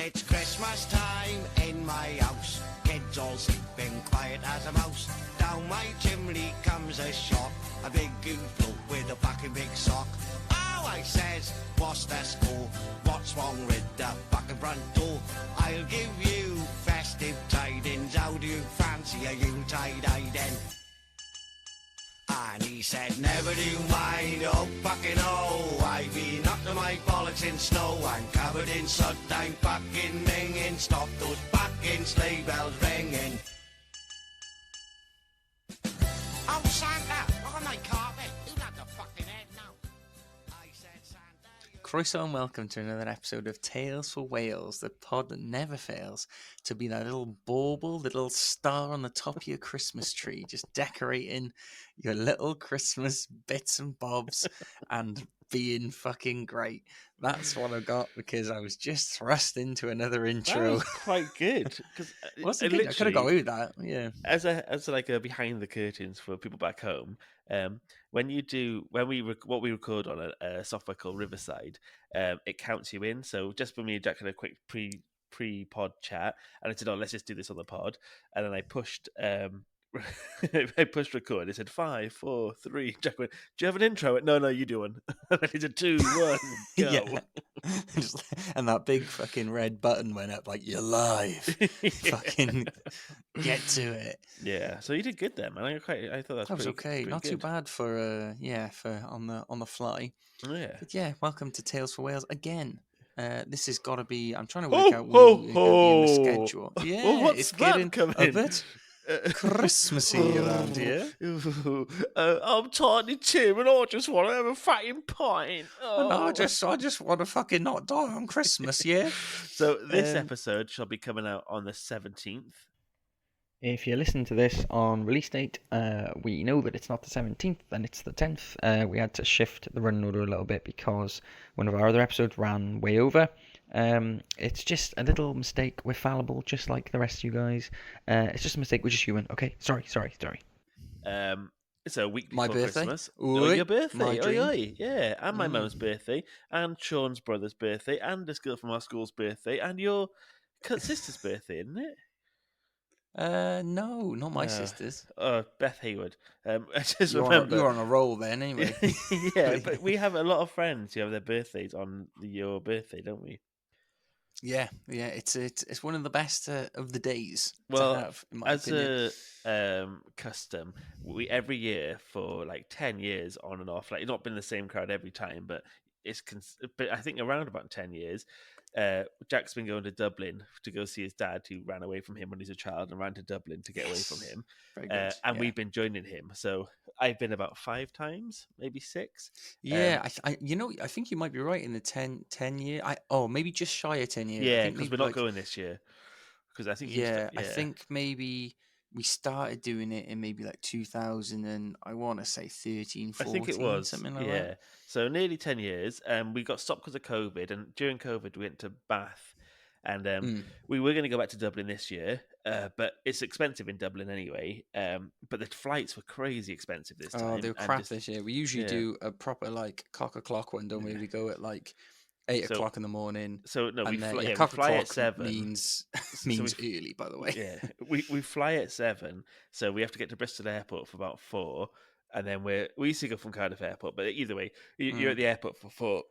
It's Christmas time in my house. Kids all sleeping quiet as a mouse. Down my chimney comes a shot. A big goon float with a fucking big sock. Oh, I says, what's the score? What's wrong with the fucking front door? I'll give you festive tidings. How do you fancy a yuletide then? And he said, never do mind, oh fucking oh. I've been up to my bollocks in snow. I'm covered in soot, I'm fucking minging. Stop those fucking sleigh bells ringing. Oh, Santa, look on my carpet. You got the fucking head now. I said, Santa... Croeso and welcome to another episode of Tales for Wales, the pod that never fails to be that little bauble, the little star on the top of your Christmas tree, just decorating your little Christmas bits and bobs and being fucking great. That's what I got because I was just thrust into another intro. That was quite good. I could have got away with that, yeah. As a behind the curtains for people back home, what we record on a software called Riverside, it counts you in. So just for me and Jack had a quick pre-pod chat, and I said, "Oh, let's just do this on the pod," and then I pushed. I pushed record. It said 5, 4, 3. Jack went, "Do you have an intro?" No, you do one. And I did a 2, 1, go. Yeah. And that big fucking red button went up like, "You're live." Yeah. Fucking get to it. Yeah. So you did good there, man. I thought that was okay. Not too bad for on the fly. Oh, yeah. But yeah, welcome to Tales for Wales again. This has got to be. I'm trying to work out where we're going to be in the schedule. Yeah, what's it's that getting coming? a bit Christmassy around here. I'm Tiny Tim, and I just want to have a fucking pint. Oh. No, I just want to fucking not die on Christmas. Yeah. So this episode shall be coming out on the 17th. If you're listening to this on release date, we know that it's not the 17th and it's the 10th. We had to shift the running order a little bit because one of our other episodes ran way over. It's just a little mistake. We're fallible, just like the rest of you guys. It's just a mistake. We're just human. Okay, sorry. It's a week before My birthday. Christmas. Oi, Your birthday. my Oi. Yeah, and my mum's birthday, and Sean's brother's birthday, and this girl from our school's birthday, and your sister's birthday, isn't it? No, not my sisters. Beth Hayward. I just You're remember you're on a roll then, anyway. yeah, but we have a lot of friends who have their birthdays on your birthday, don't we? Yeah. It's one of the best of the days Well, to have, in my opinion. a custom, we every year for like 10 years on and off, like it's not been the same crowd every time, but but I think around about 10 years. Jack's been going to Dublin to go see his dad, who ran away from him when he was a child and ran to Dublin to get away from him. Very good. And we've been joining him. So I've been about 5 times, maybe 6. Yeah, I think you might be right in the 10 year. Maybe just shy of 10 years. Yeah, because we're not going this year. Because I think I think maybe we started doing it in maybe like 2000 and I want to say 13, 14, I think it was something like that. So nearly 10 years. We got stopped because of COVID, and during COVID we went to Bath, and we were going to go back to Dublin this year, but it's expensive in Dublin anyway. But the flights were crazy expensive this time. Oh, they were crap this year. We usually do a proper like cock o'clock one, don't we? We go at like 8 o'clock in the morning. So no, we fly at 7. means early, by the way. Yeah, we fly at 7, so we have to get to Bristol Airport for about 4, and then we used to go from Cardiff Airport, but either way, you're at the airport for 4.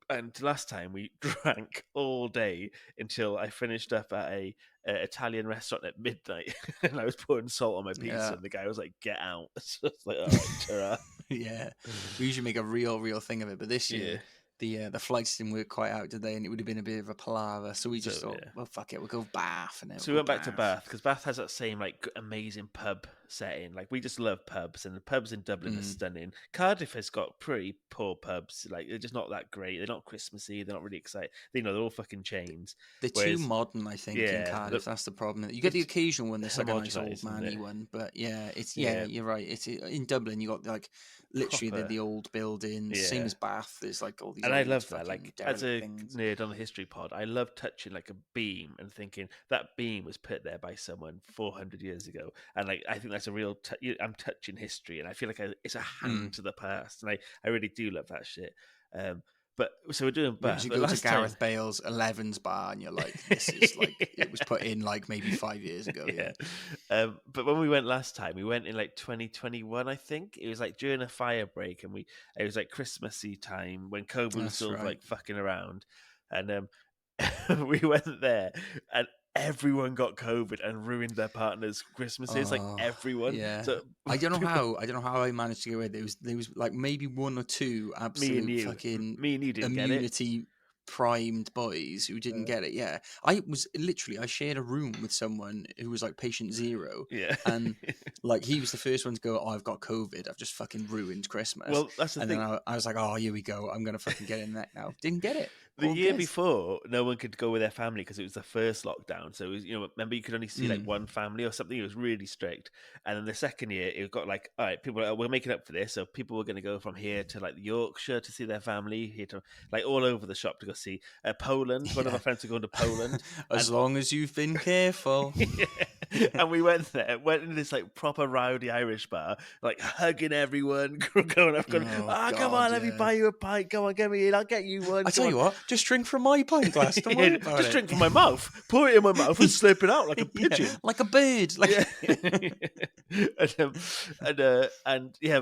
And last time we drank all day until I finished up at a Italian restaurant at midnight, and I was pouring salt on my pizza, and the guy was like, "Get out!" So it's like, "All right, ta-ra." Yeah, we usually make a real thing of it, but this year. The flights didn't work quite out, did they? And it would have been a bit of a palaver. So we just thought, well, fuck it, we'll go Bath. So we went back to Bath because Bath has that same like amazing pub setting. Like we just love pubs, and the pubs in Dublin are stunning. Cardiff has got pretty poor pubs. Like they're just not that great. They're not Christmassy. They're not really exciting. They're all fucking chains. They're too modern, I think. In Cardiff, that's the problem. You get the occasional one that's like a nice old manny one, but you're right. It's in Dublin. You got like literally the old buildings, same as Bath. There's like all these. And I love that. Like as a nerd on the history pod, I love touching like a beam and thinking that beam was put there by someone 400 years ago. And like I think that's a real. I'm touching history, and I feel like it's a hand to the past, and I really do love that shit. But so we're doing You Bath. actually But go to last time, Gareth Bale's 11's bar and you're like, this is like, it was put in like maybe 5 years ago. Yeah. But when we went last time, we went in like 2021, I think. It was like during a fire break, and it was like Christmassy time when COVID was That's still right. like fucking around, and we went there, and everyone got COVID and ruined their partner's Christmases. Like everyone. Yeah. So I don't know how I managed to get away. There was like maybe one or two absolute fucking me and you didn't get it. immunity primed boys who didn't get it. Yeah. I shared a room with someone who was like patient zero. Yeah. And like he was the first one to go, oh, I've got COVID. I've just fucking ruined Christmas. Well, that's the thing. Then I was like, oh, here we go. I'm going to fucking get in that now. Didn't get it. The All year good. before, no one could go with their family because it was the first lockdown. So, it was, remember you could only see like one family or something. It was really strict. And then the second year, it got like, all right, people we're making up for this. So people were going to go from here to like Yorkshire to see their family, here to like all over the shop to go see Poland. One of our friends were going to Poland. As long as you've been careful. And we went into this like proper rowdy Irish bar, like hugging everyone, going up, going, come on, let me buy you a pint. Come on, get me in. I'll get you one. I tell you what, just drink from my pint glass. Don't worry about just it. drink from my mouth. Pour it in my mouth and slip it out like a pigeon. Like a bird. But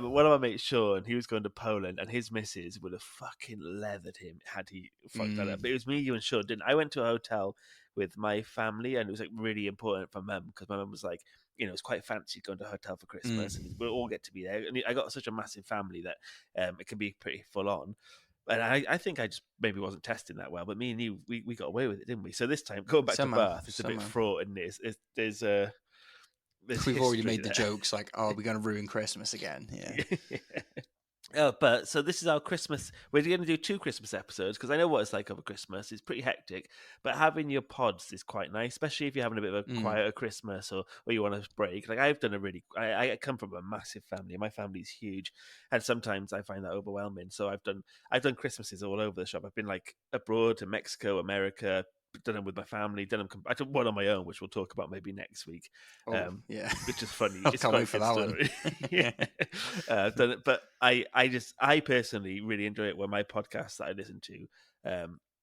one of my mates, Sean, he was going to Poland, and his missus would have fucking leathered him had he fucked that up. But it was me, you, and Sean, didn't I? Went to a hotel with my family, and it was like really important for Mum because my mum was like, it's quite fancy going to a hotel for Christmas, and we'll all get to be there. And I got such a massive family that it can be pretty full on. And I think I just maybe wasn't testing that well, but me and you, we got away with it, didn't we? So this time, going back to Bath, it's a bit fraught, and there's we've already made the jokes like, oh, we're going to ruin Christmas again. Yeah. But so this is our Christmas. We're going to do 2 Christmas episodes because I know what it's like over Christmas. It's pretty hectic, but having your pods is quite nice, especially if you're having a bit of a quieter Christmas or you want to break. Like I've done I come from a massive family. My family's huge, and sometimes I find that overwhelming. So I've done Christmases all over the shop. I've been like abroad to Mexico, America. Done them with my family. I took one on my own, which we'll talk about maybe next week. Which is funny. It's quite wait for that story. Yeah, done it, but I personally really enjoy it when my podcasts that I listen to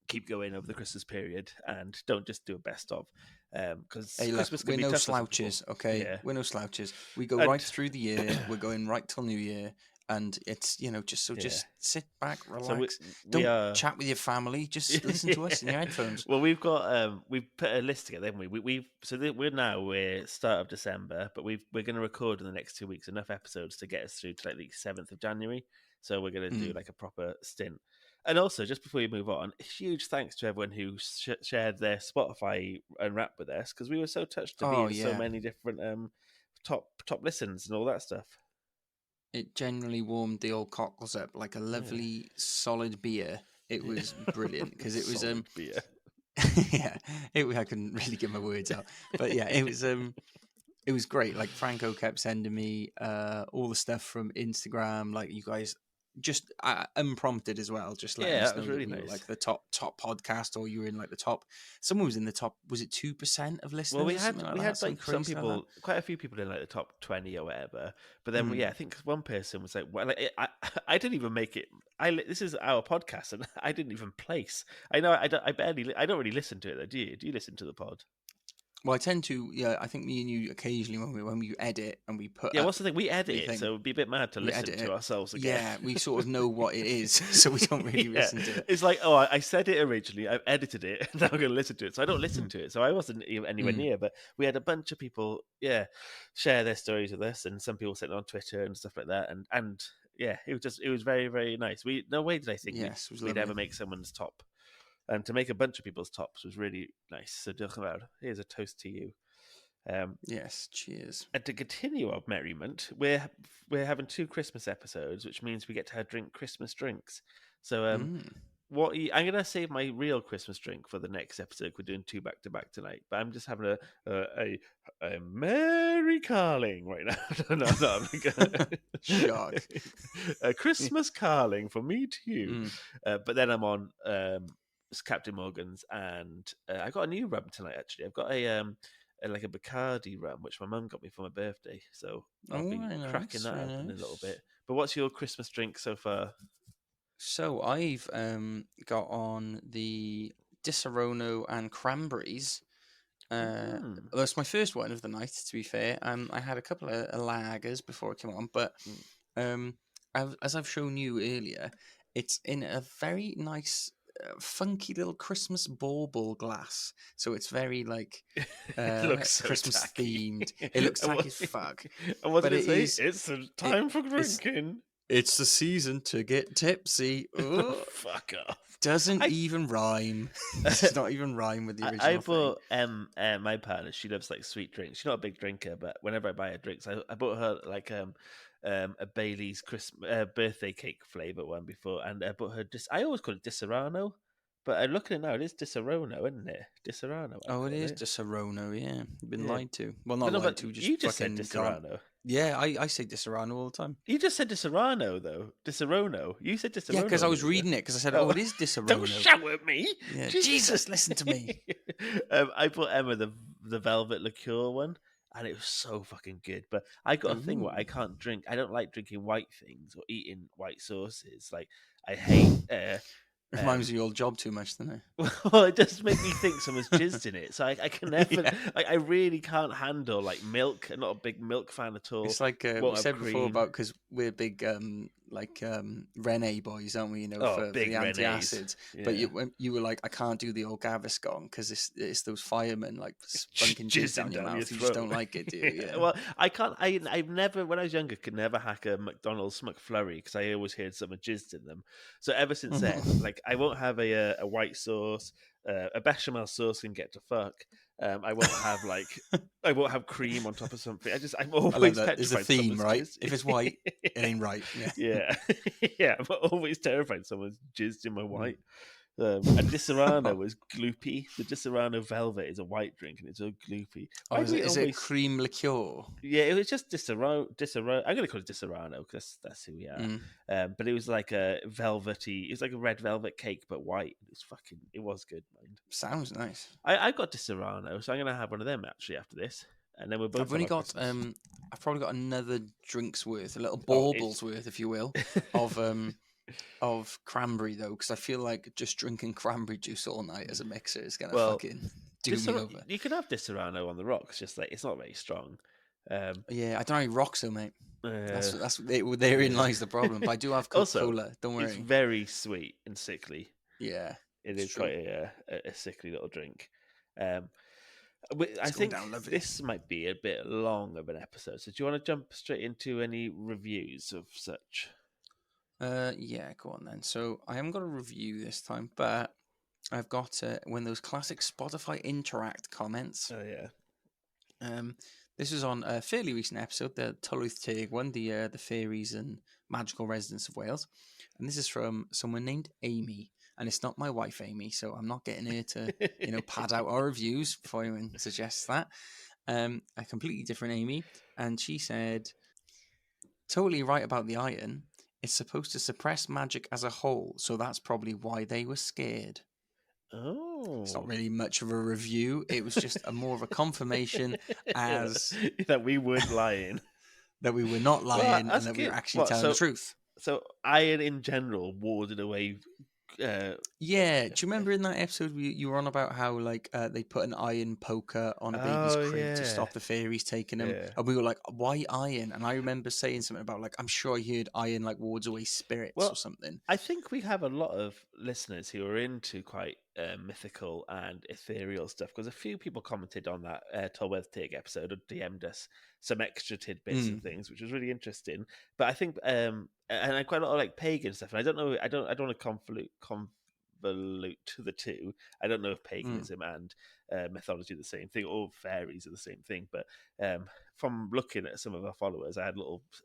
keep going over the Christmas period and don't just do a best of because Christmas can be we're no tough slouches. Okay, yeah. We're no slouches. We go right through the year. We're going right till New Year. And it's, just sit back, relax. Don't chat with your family. Just listen to us in your headphones. Well, we've got we've put a list together, haven't we? We're start of December, but we're going to record in the next 2 weeks enough episodes to get us through to like the 7th of January. So we're going to do like a proper stint. And also, just before we move on, huge thanks to everyone who shared their Spotify and rap with us because we were so touched to be in so many different top listens and all that stuff. It generally warmed the old cockles up like a lovely solid beer. It was brilliant because it was beer. I couldn't really get my words out, but yeah, it was great. Like Franco kept sending me all the stuff from Instagram. Like you guys just unprompted as well. Just letting us know was really that we nice. were like the top podcast, or you were in like the top. Someone was in the top. Was it 2% of listeners? Well, we had like some people, like quite a few people in like the top 20 or whatever. But then I think one person was like, "Well, I didn't even make it. This is our podcast, and I didn't even place. I know I don't really listen to it though. Do you? Do you listen to the pod? Well, I tend to, I think me and you occasionally when we edit and we put what's the thing? We edit it, so it'd be a bit mad to listen to ourselves again. Yeah, we sort of know what it is, so we don't really listen to it. It's like, oh, I said it originally, I've edited it, and now I'm going to listen to it. So I don't listen to it. So I wasn't anywhere near, but we had a bunch of people, share their stories with us, and some people sent it on Twitter and stuff like that, and yeah, it was very, very nice. No way did I think we'd ever make someone's top. And to make a bunch of people's tops was really nice. So, here's a toast to you. Yes, cheers. And to continue our merriment, we're having 2 Christmas episodes, which means we get to drink Christmas drinks. So, I'm going to save my real Christmas drink for the next episode. We're doing 2 back to back tonight, but I'm just having a Merry Carling right now. No. Shock. A Christmas Carling from me to you. But then I'm on Captain Morgan's, and I got a new rum tonight. Actually, I've got a Bacardi rum, which my mum got me for my birthday. So I'll be cracking that open in a little bit. But what's your Christmas drink so far? So I've got on the Disaronno and Cranberries. Mm. That's my first one of the night, to be fair. I had a couple of lagers before it came on, but um, as I've shown you earlier, it's in a very nice, funky little Christmas bauble glass. So it's very like It looks so Christmas tacky. themed. It looks And tacky what- as fuck. And what But did it say? is. It's the time for it's- drinking. It's the season to get tipsy. Ooh. Fuck off. Doesn't I- even rhyme. Does not even rhyme with the original I thing. bought my partner. She loves like sweet drinks. She's not a big drinker, but whenever I buy her drinks, I bought her like a Bailey's Christmas birthday cake flavor one before, and I bought her. I always call it Disaronno, but I look at it now. It is Disaronno, isn't it? Disaronno. Oh, it is Disaronno, yeah. You've been Yeah. lied to. Well, not But no, lied but to, you just said fucking gone. Disaronno. Yeah, I say Disaronno all the time. You just said Disaronno though. Disaronno. You said Disaronno. Yeah, because I was earlier. reading it, because I said, Oh. oh, it is Disaronno. Don't shout at me. Yeah, Jesus, listen to me. I bought Emma the velvet liqueur one, and it was so fucking good. But I got a thing where I Ooh. can't drink. I don't like drinking white things or eating white sauces. Like I hate. Reminds me of your old job too much, doesn't it? Well, it does make me think someone's jizzed in it. So I can never. Yeah. I really can't handle like milk. I'm not a big milk fan at all. It's like we Won't have said before cream. about, because we're big Rene boys, aren't we? You know, Oh, for big the Renes. antacids. But Yeah. you were like, I can't do the old Gaviscon because it's those firemen like spunking jizz down your mouth. You just don't like it, do you? Yeah. Well, I can't. I've never, when I was younger, could never hack a McDonald's McFlurry because I always heard someone jizzed in them. So ever since then, like I won't have a white sauce. A bechamel sauce can get to fuck. I won't have I won't have cream on top of something. I'm I like always that. petrified. There's a theme, someone's right? jizzed- If it's white, it ain't right. Yeah. yeah, yeah. I'm always terrified someone's jizzed in my white. And Disaronno was gloopy. The Disaronno Velvet is a white drink, and it's so gloopy. Oh, Why is do we it always- cream liqueur? Yeah, it was just Disaronno. I'm going to call it Disaronno because that's who we are. But it was like a velvety. It was like a red velvet cake, but white. It was good, mind. Sounds nice. I've got Disaronno, so I'm going to have one of them actually after this, and then we're both. I've only on our got Christmas. I've probably got another drink's worth, a little Oh, baubles worth, if you will, of cranberry though, because I feel like just drinking cranberry juice all night as a mixer is gonna fucking do me over. You can have Disaronno on the rocks, just like it's not very strong. Yeah, I don't know rock so, mate. Uh, Therein lies the problem. But I do have Also, Coca-Cola. Don't it's worry. very sweet and sickly. Yeah, It It's is true. quite a sickly little drink. I going think down lovely. this might be a bit long of an episode. So do you want to jump straight into any reviews of such? Yeah, go on then. So I haven't got a review this time, but I've got one of those classic Spotify Interact comments. Oh yeah. This was on a fairly recent episode, the Tylwyth Teg one, the fairies and magical residents of Wales, and this is from someone named Amy, and it's not my wife Amy, so I'm not getting her to pad out our reviews before anyone suggests that. A completely different Amy, and she said, "Totally right about the iron. It's supposed to suppress magic as a whole, so that's probably why they were scared." Oh, It's not really much of a review. It was just more of a confirmation as that we weren't lying. that we were not lying and that's that we were good. actually What, telling the truth. So iron in general warded away. Yeah, do you remember in that episode you were on about how they put an iron poker on a baby's Oh, crib yeah. to stop the fairies taking them, Yeah. and we were like, "Why iron?" And I remember saying something about I'm sure I heard iron wards away spirits Well, or something. I think we have a lot of listeners who are into quite mythical and ethereal stuff because a few people commented on that Tylwyth Teg episode or DM'd us some extra tidbits and things, which was really interesting. But I think, and I quite a lot of pagan stuff, and I don't know, I don't want to convolute the two. I don't know if paganism and mythology are the same thing, or fairies are the same thing. But from looking at some of our followers, I had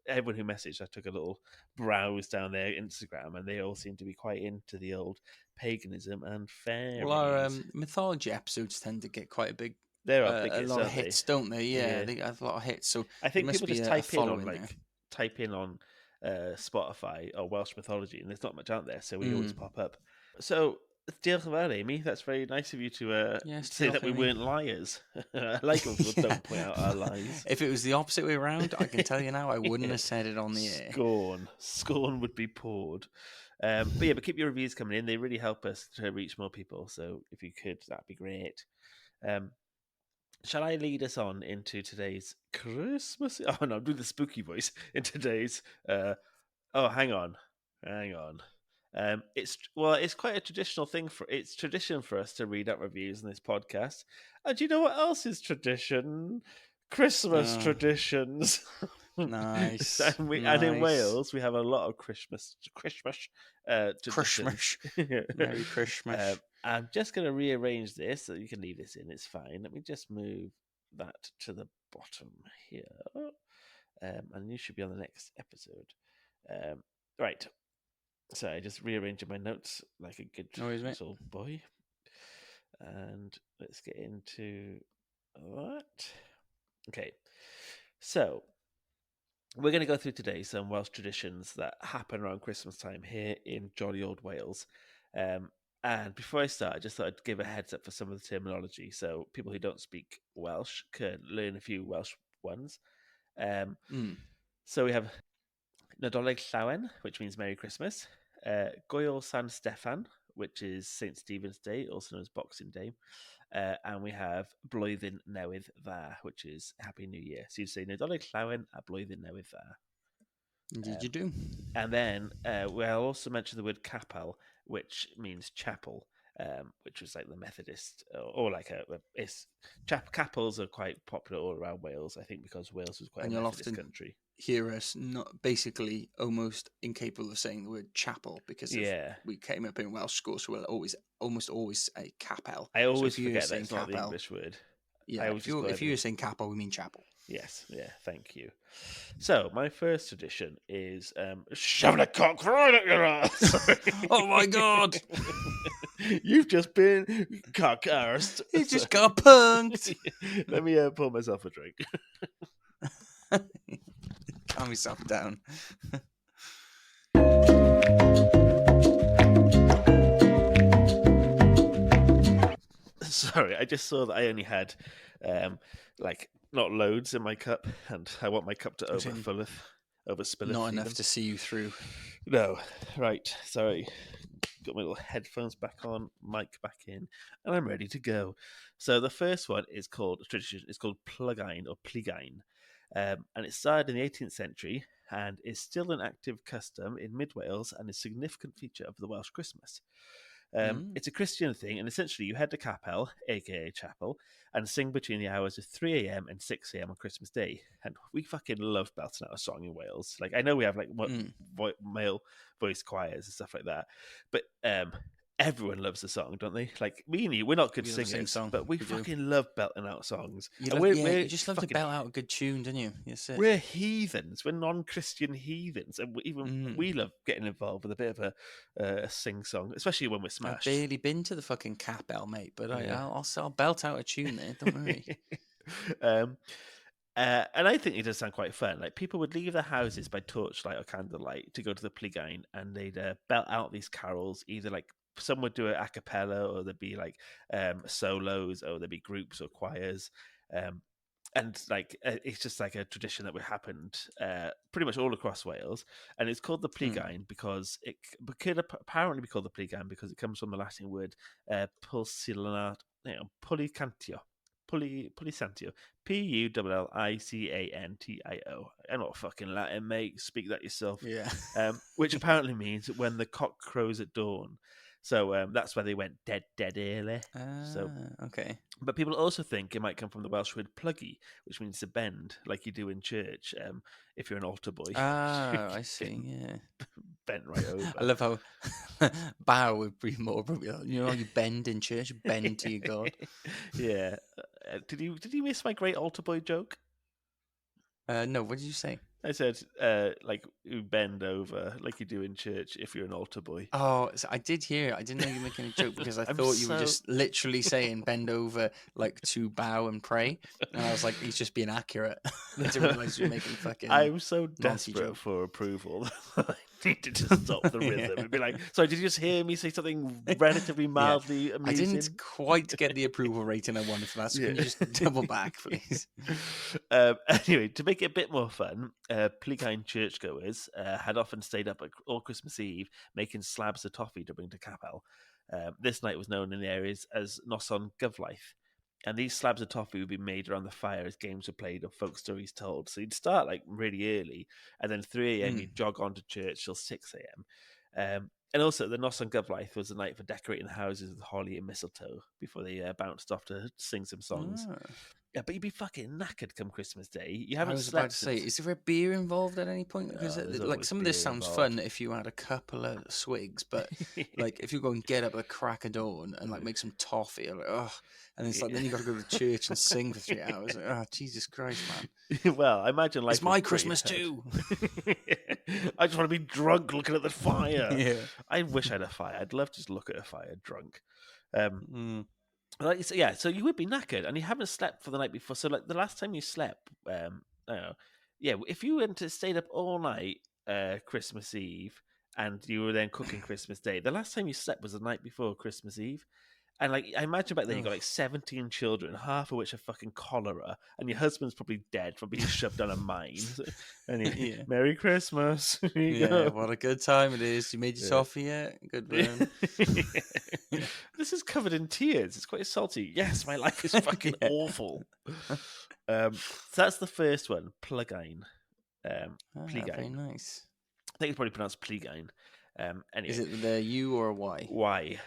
everyone who messaged, I took a little browse down their Instagram, and they all seem to be quite into the old paganism and fairies. Well, our mythology episodes tend to get quite a big. There are big a hits, lot of aren't they? hits, don't they? Yeah, Yeah. they have a lot of hits. So I think must people be just a type in on following there. type in on Spotify or Welsh mythology, and there's not much out there, so we always pop up. So, diolch yn fawr, Amy. That's very nice of you to Yes, say diolch, that we Amy. weren't liars. I like when people don't point out our lies. If it was the opposite way around, I can tell you now, I wouldn't have said it on the air. Scorn would be poured. But keep your reviews coming in. They really help us to reach more people. So if you could, that'd be great. Shall I lead us on into today's Christmas? Oh no, I'm doing the spooky voice in today's. Hang on. It's quite a traditional thing it's tradition for us to read out reviews in this podcast. And do you know what else is tradition? Christmas traditions. Nice. And in Wales we have a lot of Christmas traditions. Merry Christmas. I'm just going to rearrange this so you can leave this in. It's fine. Let me just move that to the bottom here, and you should be on the next episode. Right. So I just rearranging my notes like a good little boy. And let's get into that. Okay. So we're going to go through today some Welsh traditions that happen around Christmas time here in jolly old Wales. And before I start, I just thought I'd give a heads up for some of the terminology so people who don't speak Welsh can learn a few Welsh ones. So we have Nadolig Llawen, which means Merry Christmas. Goedwill San Steffan, which is St. Stephen's Day, also known as Boxing Day. And we have Blwyddyn Newydd Dda, which is Happy New Year. So you'd say Nadolig Llawen a Blwyddyn Newydd Dda. Did you do? And then we'll also mention the word capel, which means chapel, which was like the Methodist, or like chapels are quite popular all around Wales, I think, because Wales was quite a Methodist country. Hear us not basically almost incapable of saying the word chapel because we came up in Welsh school, so we'll almost always say capel. I always forget that it's not the English word. Yeah, if you're saying capel, we mean chapel. Yes, thank you. So my first tradition is shoving a cock right at your ass. Oh my god! You've just been cock-arsed. You just got punked. Let me pour myself a drink. Calm yourself down. Sorry, I just saw that I only had not loads in my cup, and I want my cup to overspill. Not enough to see you through. No, right. Sorry. Got my little headphones back on, mic back in, and I'm ready to go. So the first one is called tradition. It's called Plugine or Pligain, and it started in the 18th century and is still an active custom in Mid Wales and a significant feature of the Welsh Christmas. It's a Christian thing, and essentially you head to capel, aka chapel, and sing between the hours of 3 a.m. and 6 a.m. on Christmas Day. And we fucking love belting out a song in Wales. Like, I know we have male voice choirs and stuff like that, but everyone loves the song, don't they? Like, me and you, we're not good singers, but we fucking love belting out songs. You just love to belt out a good tune, don't you? Yes, we're heathens. We're non-Christian heathens, and we love getting involved with a bit of a sing-song, especially when we're smashed. I've barely been to the fucking capel, mate, but I'll belt out a tune there, don't worry. And I think it does sound quite fun. Like, people would leave their houses by torchlight or candlelight to go to the Pligain, and they'd belt out these carols, either like some would do it a cappella, or there'd be like solos, or there'd be groups or choirs, and like it's just like a tradition that would happened pretty much all across Wales, and it's called the Pligain because it could apparently be called the Pligain because it comes from the Latin word pulsillantio, pulicantio, Pulliciantio. I'm not fucking Latin, mate. Speak that yourself. Yeah. Which apparently means when the cock crows at dawn. So that's why they went dead early. Okay. But people also think it might come from the Welsh word pluggy, which means to bend, like you do in church. If you're an altar boy. I see. Yeah. Bent right over. I love how bow would be more appropriate. You know how you bend in church, bend to your God. Yeah. Did you miss my great altar boy joke? No. What did you say? I said, like, you bend over like you do in church if you're an altar boy. Oh, so I did hear it. I didn't know you were making a joke because I thought you were just literally saying bend over like to bow and pray. And I was like, he's just being accurate. I didn't realize you were making fucking... I'm so desperate for approval. needed to stop the rhythm and be like, sorry, did you just hear me say something relatively mildly I amusing? didn't quite get the approval rating I wanted for that, so can you just double back, please? Anyway, to make it a bit more fun, Plygain churchgoers had often stayed up all Christmas Eve making slabs of toffee to bring to Capel. This night was known in the areas as Noson Gyflaith, and these slabs of toffee would be made around the fire as games were played and folk stories told. So you'd start like really early, and then 3 a.m. you'd jog on to church till 6 a.m. And also, the Noson Gyflaith was the night for decorating the houses with holly and mistletoe before they bounced off to sing some songs. Yeah, but you'd be fucking knackered come Christmas Day. You haven't I was slept about to say, since... is there a beer involved at any point? Because there's like always some of this beer sounds involved. fun if you had a couple of swigs, but like if you go and get up at crack of dawn and like make some toffee, you're like, oh, and it's like then you got to go to church and sing for 3 hours. Like, oh, Jesus Christ, man! Well, I imagine life It's my is pretty Christmas hard. too. I just want to be drunk looking at the fire. Yeah. I wish I had a fire. I'd love to just look at a fire drunk. Mm. Like, so, yeah, so you would be knackered, and you haven't slept for the night before. So, like the last time you slept, I don't know, yeah, if you went to stayed up all night Christmas Eve, and you were then cooking Christmas Day, the last time you slept was the night before Christmas Eve. And like, I imagine back then you got like 17 children, half of which are fucking cholera, and your husband's probably dead from being shoved down a mine. Anyway, Yeah. Merry Christmas. Here you Yeah, go. what a good time it is. You made your toffee yet? Good one. This is covered in tears. It's quite salty. Yes, my life is fucking Yeah. awful. So that's the first one, Plygain. Very Plygain. nice. I think it's probably pronounced Plygain. Anyway, Is it the U or a Y? why?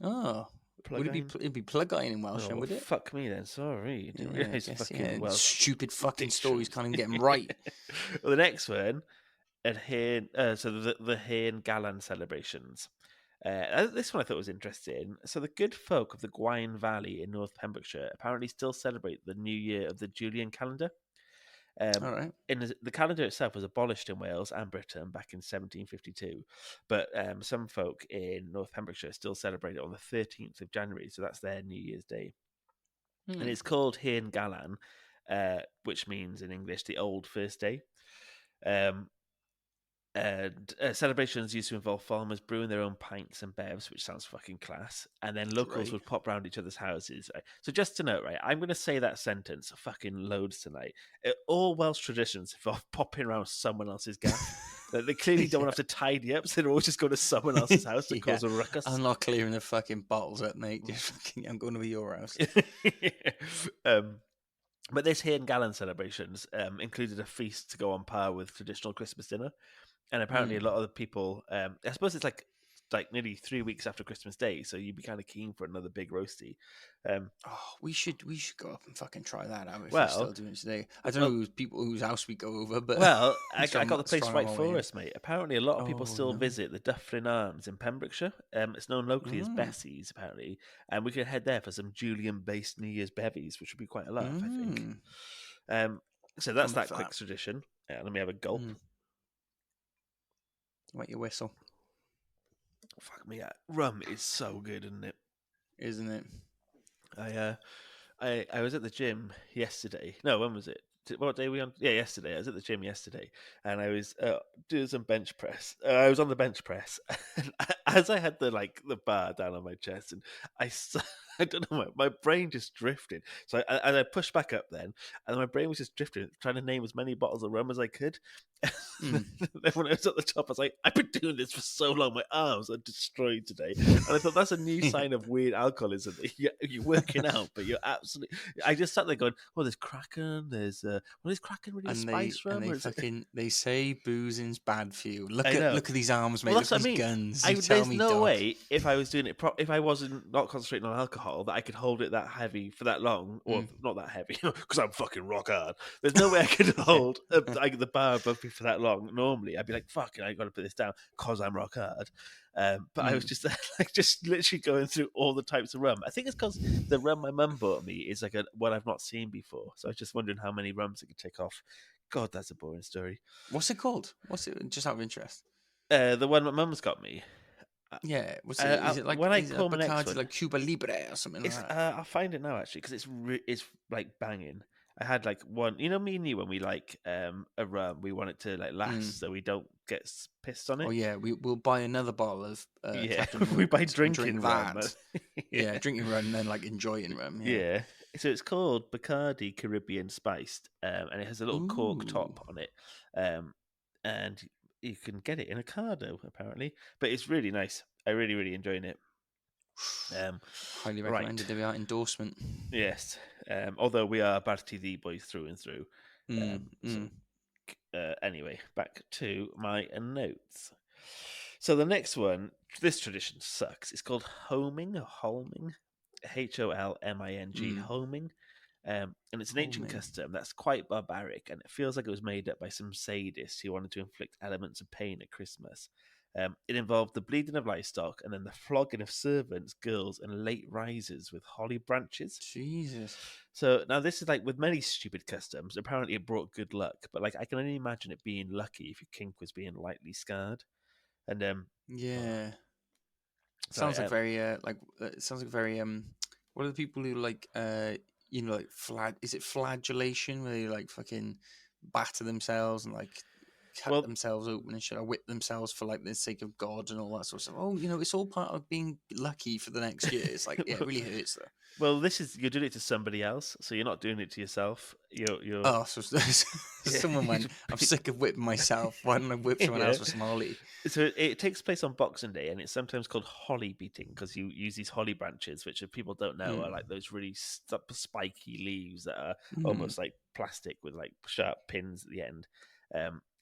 Oh, would it be? Plygain? It'd be Plygain in Welsh, Oh, would it? fuck me then. Sorry, didn't Yeah, I realize guess, fucking Welsh. Stupid fucking stories dictionaries. can't even get them right. Well, the next one, at Hen, so the Hen Galan celebrations. This one I thought was interesting. So the good folk of the Gwaun Valley in North Pembrokeshire apparently still celebrate the new year of the Julian calendar. All right. The calendar itself was abolished in Wales and Britain back in 1752, but some folk in North Pembrokeshire still celebrate it on the 13th of January, so that's their New Year's Day. And it's called Hen Galan, which means in English the old first day. And celebrations used to involve farmers brewing their own pints and bevs, which sounds fucking class. And then locals Great. would pop round each other's houses. Right? So just to note, right, I'm going to say that sentence fucking loads tonight. All Welsh traditions involve popping around someone else's gaff. They clearly don't have to tidy up, so they're all just going to someone else's house to cause a ruckus. I'm not clearing the fucking bottles up, mate. Just fucking, I'm going to your house. But this Hen Galan celebrations included a feast to go on par with traditional Christmas dinner. And apparently a lot of the people, I suppose it's like nearly 3 weeks after Christmas Day, so you'd be kind of keen for another big roasty. We should go up and fucking try that out if Well, we're still doing it today. I don't know who's people whose house we go over, but Well, I Strong- got the place strong right on my for way us, mate. Apparently, a lot of people Oh, still no. visit the Dyffryn Arms in Pembrokeshire. It's known locally as Bessie's, apparently. And we could head there for some Julian-based New Year's bevies, which would be quite a laugh, I think. So that's I'm that up for quick that. tradition. Let me have a gulp. Wet your whistle, Fuck me, rum is so good, isn't it? isn't it? I was at the gym yesterday. No, when was it? What day were we on? Yeah, yesterday. I was at the gym yesterday, and I was doing some bench press. I was on the bench press, and as I had the bar down on my chest, and I don't know, my brain just drifted. So I pushed back up then, and my brain was just drifting, trying to name as many bottles of rum as I could. Then when I was at the top, I was like, I've been doing this for so long, my arms are destroyed today. And I thought that's a new sign of weird alcoholism. You're working out, but you're absolutely. I just sat there going, "Oh, there's Kraken. There's is Kraken really a spice rum?" They say boozing's bad for you. Look I know. at these arms, mate. Well, look that's at what I these mean. guns. You tell There's me, no Doc. way if I was doing it if I wasn't not concentrating on alcohol that I could hold it that heavy for that long, or not that heavy because I'm fucking rock hard. There's no way I could hold the bar above me for that long. Normally, I'd be like, "Fuck it, I got to put this down because I'm rock hard." But I was just just literally going through all the types of rum. I think it's because the rum my mum bought me is like one I've not seen before. So I was just wondering how many rums I could take off. God, that's a boring story. What's it called? What's it? Just out of interest. The one my mum's got me. Yeah, what's it? Is it like when I is it call my next Bacardi, one, like Cuba Libre or something like that? I'll find it now actually because it's like banging. I had like one. You know, me and you when we like a rum, we want it to like last, so we don't get pissed on it. Oh yeah, we'll buy another bottle of Yeah, Captain we buy Morgan's and drinking drink rum. that. Yeah. Yeah, drinking rum and then like enjoying rum. Yeah. Yeah. So it's called Bacardi Caribbean Spiced, and it has a little cork Ooh. top on it, and you can get it in a cardo apparently. But it's really nice. I really, really enjoying it. Highly right. recommended. There we are, endorsement. Yes. Although we are Barty the boys through and through. So, anyway, back to my notes. So the next one, this tradition sucks. It's called homing or holming, HOLMING, homing. And it's an ancient custom that's quite barbaric, and it feels like it was made up by some sadist who wanted to inflict elements of pain at Christmas. It involved the bleeding of livestock and then the flogging of servants, girls, and late risers with holly branches. Jesus. So now this is like with many stupid customs. Apparently, it brought good luck, but like I can only imagine it being lucky if your kink was being lightly scarred. And yeah, sorry, sounds like very it sounds like very what are the people who like like is it flagellation where they like fucking batter themselves and like cut themselves open and shit, or whip themselves for like the sake of God and all that sort of stuff. Oh, it's all part of being lucky for the next year. It's like, yeah, it really hurts though. Well, you're doing it to somebody else, so you're not doing it to yourself. You're oh, so someone went, I'm sick of whipping myself. Why don't I whip someone else with some holly? So it takes place on Boxing Day, and it's sometimes called holly beating because you use these holly branches, which if people don't know are like those really spiky leaves that are almost like plastic with like sharp pins at the end.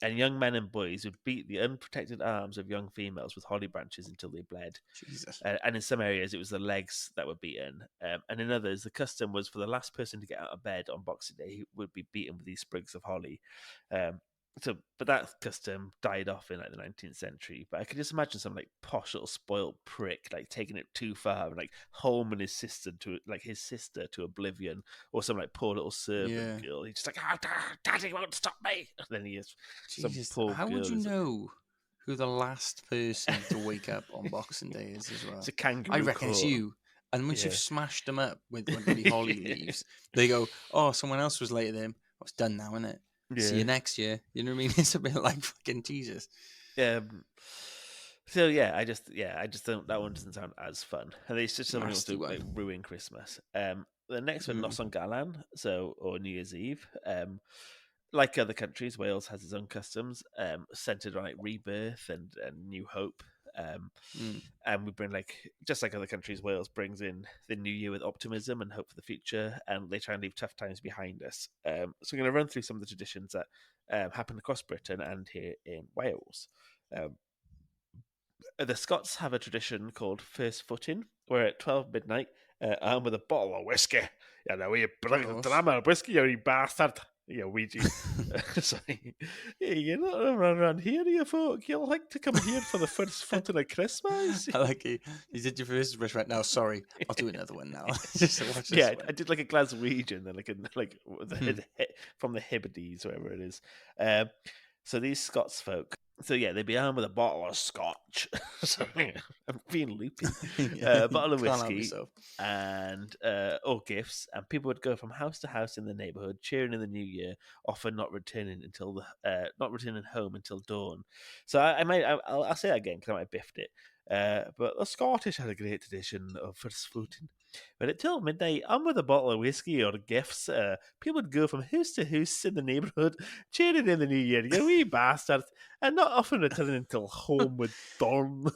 And young men and boys would beat the unprotected arms of young females with holly branches until they bled. Jesus. And in some areas, it was the legs that were beaten. And in others, the custom was for the last person to get out of bed on Boxing Day who would be beaten with these sprigs of holly. But that custom died off in like the 19th century. But I could just imagine some like posh little spoiled prick like taking it too far and like homing his sister to oblivion, or some like poor little servant girl. He's just like, Daddy won't stop me. And then he is Jesus. some poor How girl would you know who the last person to wake up on Boxing Day is as well? It's a kangaroo. I reckon it's you. And once you've smashed them up with bloody holly leaves, they go, oh, someone else was later than him. Oh, it's done now, isn't it? Yeah. See you next year. You know what I mean? It's a bit like fucking Jesus. So yeah, I just don't. That one doesn't sound as fun, and it's just something else to like ruin Christmas. The next one, Nos an Galan, or New Year's Eve. Like other countries, Wales has its own customs, centered on like rebirth and new hope. And we bring just like other countries, Wales brings in the new year with optimism and hope for the future, and they try and leave tough times behind us. So we're going to run through some of the traditions that happen across Britain and here in Wales. The Scots have a tradition called first footing, where at 12 midnight, armed with a bottle of whiskey, you bring a dram of whiskey, you bastard. Yeah, Ouija. Sorry. Hey, you're not around here, you folk. You'll like to come here for the first footing of Christmas. I like it. You did your first brush right now. Sorry, I'll do another one now. I did like a Glaswegian, then from the Hebrides, wherever it is. So these Scots folk, they'd be armed with a bottle of scotch. Sorry, I'm being loopy. Bottle of whiskey and or gifts, and people would go from house to house in the neighbourhood, cheering in the new year, often not returning home until dawn. So I'll say that again because I might have biffed it. But the Scottish had a great tradition of first footing. But at 12 midnight, I'm with a bottle of whiskey or gifts. People would go from house to house in the neighbourhood, cheering in the new year, you wee bastards, and not often returning until home with dawn.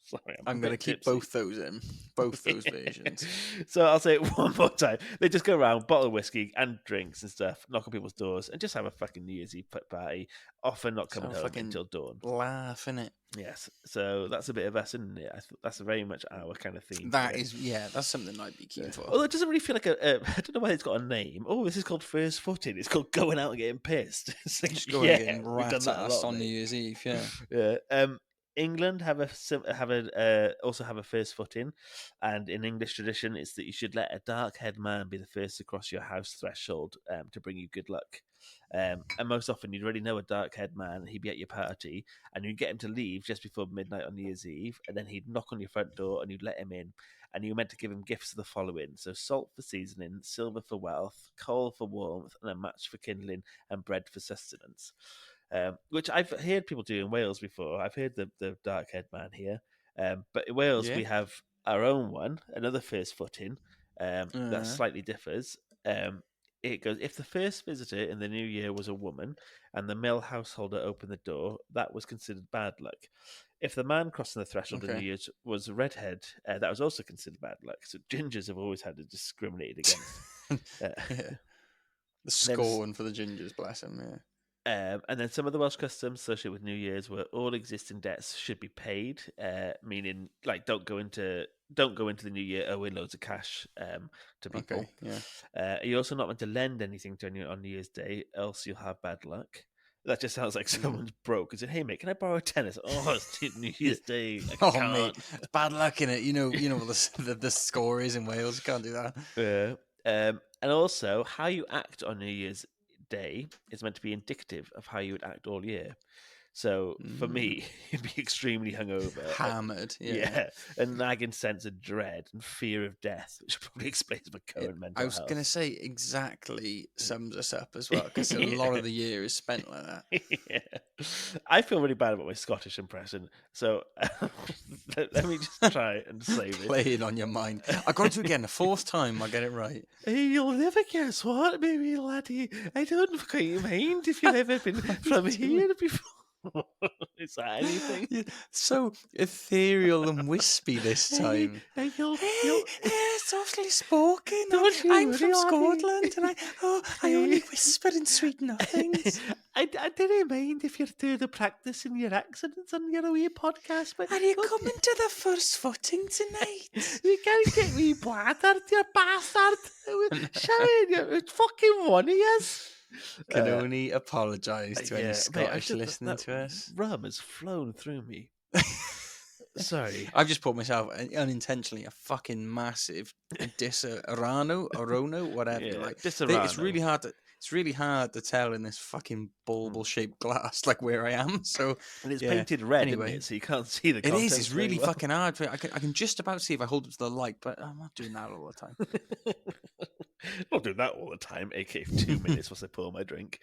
Sorry, I'm going to keep both those versions. So I'll say it one more time. They just go around, bottle of whiskey and drinks and stuff, knock on people's doors, and just have a fucking New Year's Eve party, often not coming home until dawn. Laugh, innit? Yes. So that's a bit of us, isn't it? That's very much our kind of theme. That's something I'd be keen for. Although it doesn't really feel like I don't know why it's got a name. Oh, this is called first footing. It's called going out and getting pissed. It's like, just going and getting rat-assed on New Year's Eve, yeah. England also have a first footing, and in English tradition, it's that you should let a dark-haired man be the first to cross your house threshold to bring you good luck. And most often, you'd already know a dark-haired man. He'd be at your party, and you'd get him to leave just before midnight on New Year's Eve, and then he'd knock on your front door, and you'd let him in. and you were meant to give him gifts of the following: so salt for seasoning, silver for wealth, coal for warmth, and a match for kindling, and bread for sustenance. Which I've heard people do in Wales before. I've heard the dark-haired man here, but in Wales Yeah. we have our own one, another first footing that Uh. slightly differs. It goes, if the first visitor in the new year was a woman and the male householder opened the door, that was considered bad luck. If the man crossing the threshold of Okay. New Year's was a redhead, that was also considered bad luck. So gingers have always had it discriminated against. Yeah. The scorn for the gingers, bless them. Yeah. And then some of the Welsh customs associated with New Year's were all existing debts should be paid, meaning like don't go into the New Year owing loads of cash to people. Okay. Yeah. You're also not meant to lend anything to anyone on New Year's Day, else you'll have bad luck. That just sounds like someone's broke and said, "Hey mate, can I borrow a tennis?" Oh, it's New Year's Day. I can't. Mate, it's bad luck in it. You know what the score is in Wales. You can't do that. Yeah. And also, how you act on New Year's Day is meant to be indicative of how you would act all year. So for me, you'd be extremely hungover, Hammered. Yeah. a nagging sense of dread and fear of death, which probably explains my current mental I was health. going to say exactly sums us up as well, because a lot of the year is spent like that. Yeah. I feel really bad about my Scottish impression, so let me just try and save it. Play it on your mind. I got it again the fourth time. I get it right. Hey, you'll never guess what, baby laddie. I don't quite mind if you've ever been from here before. Is that anything? Yeah, so ethereal and wispy this time. Hey, you'll Softly spoken. Don't you I'm from really? Scotland, and I only whisper in sweet nothings. I didn't mind if you're doing the practice in your accents on your wee podcast, but Are you coming to the first footing tonight? you can't get me bladdered, you bastard. Sharon, it's fucking one of yous. Can only apologise to any yeah, Scottish mate, listening that to us. Rum has flown through me. Sorry. I've just put myself unintentionally a fucking massive Orono, whatever. Yeah, Like Disaronno. It's really hard to tell in this fucking bulbul shaped glass, like where I am. So And it's yeah. painted red, Anyway. isn't it? So you can't see the It contents is. It's very really well. fucking hard. I can just about see if I hold it to the light, but I'm not doing that all the time. Not doing that all the time, aka for 2 minutes whilst I pour my drink.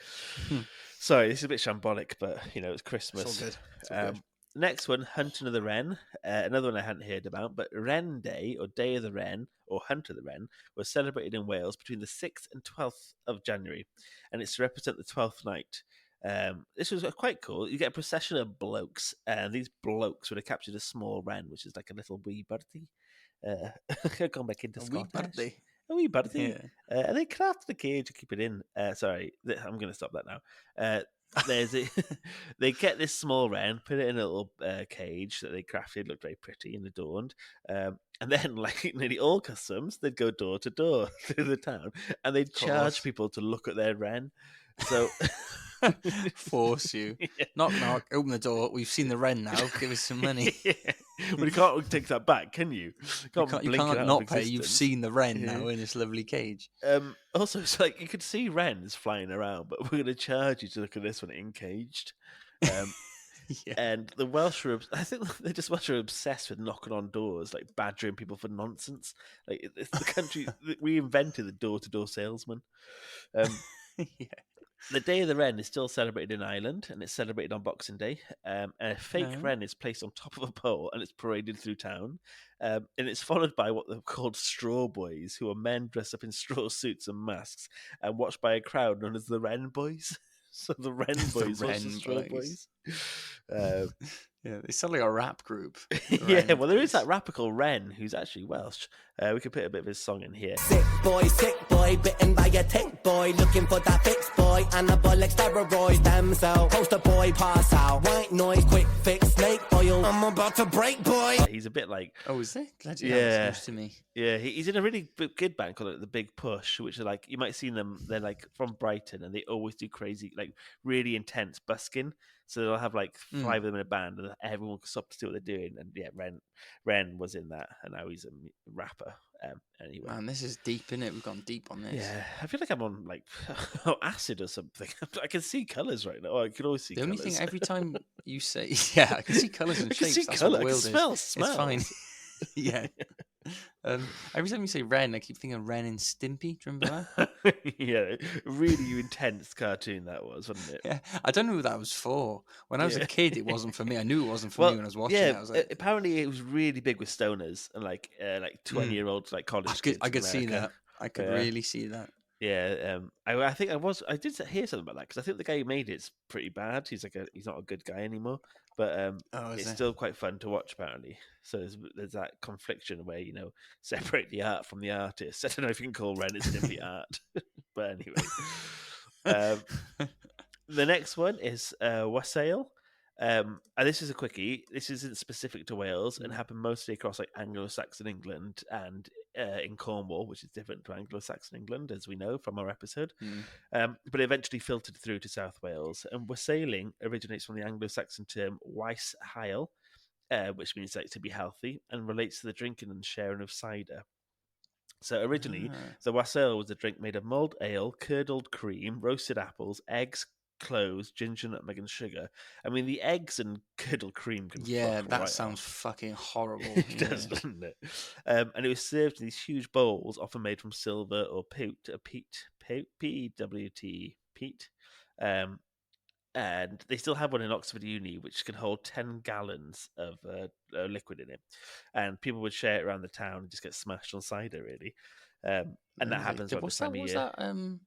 Sorry, this is a bit shambolic, but it's Christmas. It's all good. It's all good. Next one, Hunting of the Wren. Another one I hadn't heard about, but Wren Day, or Day of the Wren, or Hunt of the Wren, was celebrated in Wales between the 6th and 12th of January, and it's to represent the 12th night. This was quite cool. You get a procession of blokes, and these blokes would have captured a small wren, which is like a little wee birdie. Gone back into Scottish. A wee birdie. Yeah. And they crafted a cage to keep it in. Sorry, I'm going to stop that now. They get this small wren, put it in a little cage that they crafted, looked very pretty and adorned. And then, like nearly all customs, they'd go door to door through the town, and they'd charge people to look at their wren. So Force you. Yeah. Knock, knock, open the door. We've seen the wren now. Give us some money. Yeah. Well, you can't take that back, can you? You blink it can't out not of pay. You've existence. seen the wren now in this lovely cage. Also, it's like you could see wrens flying around, but we're going to charge you to look at this one encaged. Yeah. And the Welsh I think Welsh are obsessed with knocking on doors, like badgering people for nonsense. Like it's the country we invented the door-to-door salesman. Yeah. The Day of the Wren is still celebrated in Ireland, and it's celebrated on Boxing Day. A fake wren is placed on top of a pole, and it's paraded through town. And it's followed by what they're called straw boys, who are men dressed up in straw suits and masks, and watched by a crowd known as the Wren Boys. So the Wren Boys, watch the Straw Boys. Yeah, they sound like a rap group. Yeah, well, there is that rapper called Wren, who's actually Welsh. We could put a bit of his song in here. Sick boy, bitten by a tick boy, looking for that fix boy, anabolic steroids, damn so, poster boy, pass out, white noise, quick fix, snake oil, I'm about to break boy. He's a bit like... Oh, is it? Yeah. News to me. Yeah, he's in a really good band called The Big Push, which are like, you might see them, they're like from Brighton, and they always do crazy, like really intense busking. So they'll have like 5 of them in a band, and everyone can stop to see what they're doing. And yeah, Ren was in that, and now he's a rapper. Anyway, Man, this is deep, isn't it? We've gone deep on this. yeah, I feel like I'm on like acid or something. I can see colours right now. I can always see. The only colours. thing every time you say, yeah, I can see colours and I can shapes. see That's colour. what I can Will smell is. smells. It's fine. Yeah. Every time you say Ren, I keep thinking Ren and Stimpy. Do you remember that? Yeah, really intense cartoon that was, wasn't it? Yeah, I don't know who that was for. When I was a Yeah. kid, it wasn't for me. I knew it wasn't for me Well, when I was watching it. yeah. I was like, Apparently, it was really big with stoners and like 20-year-olds, like college kids. I in could see America. that. I could Yeah. really see that. Yeah, I think I did hear something about that because I think the guy who made it's pretty bad. He's not a good guy anymore, but Oh, is it's it? still quite fun to watch apparently. So there's that confliction where separate the art from the artist. I don't know if you can call Ren and Stimpy art, but anyway, um, the next one is Wassail. And this is a quickie. This isn't specific to Wales and happened mostly across like Anglo-Saxon England and in Cornwall, which is different to Anglo-Saxon England, as we know from our episode. But it eventually filtered through to South Wales. And wassailing originates from the Anglo-Saxon term wais hael, which means like to be healthy, and relates to the drinking and sharing of cider. So originally, the wassail was a drink made of mulled ale, curdled cream, roasted apples, eggs, cloves, ginger, nutmeg, and sugar. I mean, the eggs and curdled cream can Yeah, fuck that right off. sounds fucking horrible. It does, doesn't it? And it was served in these huge bowls, often made from silver or P-E-W-T, peat. And they still have one in Oxford Uni, which can hold 10 gallons of liquid in it. And people would share it around the town and just get smashed on cider, really. And that happens about this time of year.